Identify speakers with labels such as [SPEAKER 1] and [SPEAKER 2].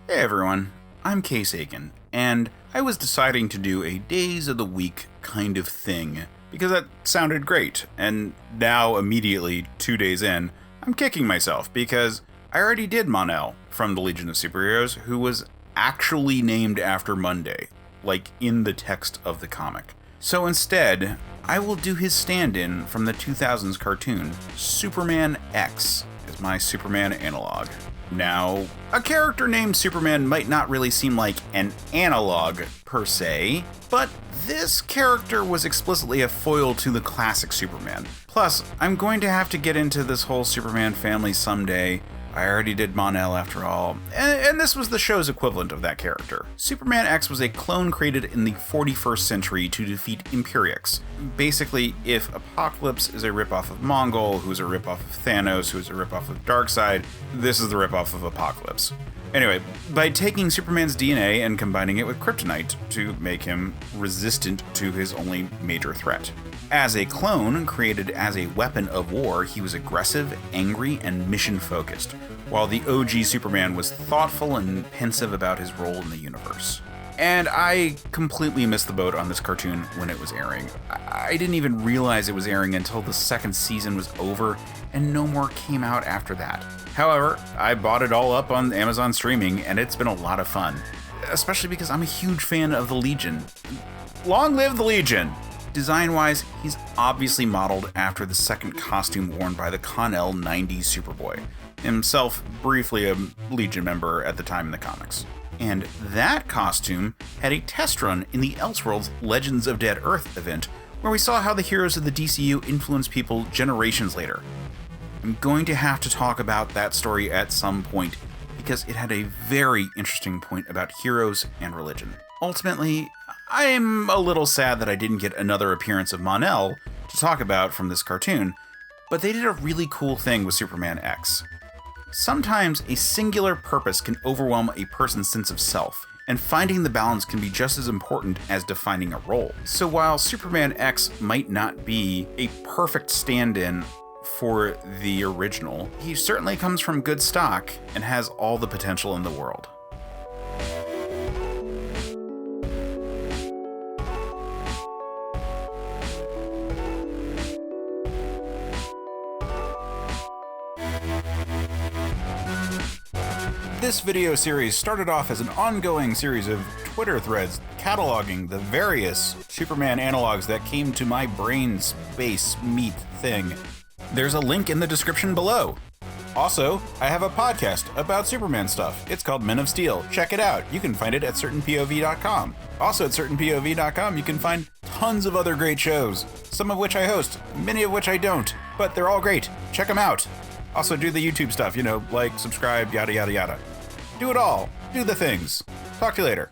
[SPEAKER 1] Hey everyone, I'm Case Aiken, and I was deciding to do a days of the week kind of thing because that sounded great, and now immediately 2 days in, I'm kicking myself because I already did Mon-El from the Legion of Superheroes, who was actually named after Monday, like in the text of the comic. So instead, I will do his stand-in from the 2000s cartoon, Superman X, as my Superman analog. Now, a character named Superman might not really seem like an analog per se, but this character was explicitly a foil to the classic Superman. Plus, I'm going to have to get into this whole Superman family someday. I already did Mon-El after all, and this was the show's equivalent of that character. Superman X was a clone created in the 41st century to defeat Imperiex. Basically, if Apocalypse is a ripoff of Mongol, who's a ripoff of Thanos, who's a ripoff of Darkseid, this is the ripoff of Apocalypse. Anyway, by taking Superman's DNA and combining it with kryptonite to make him resistant to his only major threat. As a clone, created as a weapon of war, he was aggressive, angry, and mission-focused, while the OG Superman was thoughtful and pensive about his role in the universe. And I completely missed the boat on this cartoon when it was airing. I didn't even realize it was airing until the second season was over, and no more came out after that. However, I bought it all up on Amazon streaming, and it's been a lot of fun, especially because I'm a huge fan of the Legion. Long live the Legion! Design-wise, he's obviously modeled after the second costume worn by the Con-El 90s Superboy, himself briefly a Legion member at the time in the comics. And that costume had a test run in the Elseworlds Legends of Dead Earth event, where we saw how the heroes of the DCU influenced people generations later. I'm going to have to talk about that story at some point, because it had a very interesting point about heroes and religion. Ultimately, I'm a little sad that I didn't get another appearance of Mon-El to talk about from this cartoon, but they did a really cool thing with Superman X. Sometimes a singular purpose can overwhelm a person's sense of self, and finding the balance can be just as important as defining a role. So while Superman X might not be a perfect stand-in for the original, he certainly comes from good stock and has all the potential in the world. This video series started off as an ongoing series of Twitter threads cataloging the various Superman analogs that came to my brain space meat thing. There's a link in the description below. Also, I have a podcast about Superman stuff. It's called Men of Steel. Check it out. You can find it at certainpov.com. Also at certainpov.com, you can find tons of other great shows, some of which I host, many of which I don't, but they're all great. Check them out. Also do the YouTube stuff, like, subscribe, yada, yada, yada. Do it all. Do the things. Talk to you later.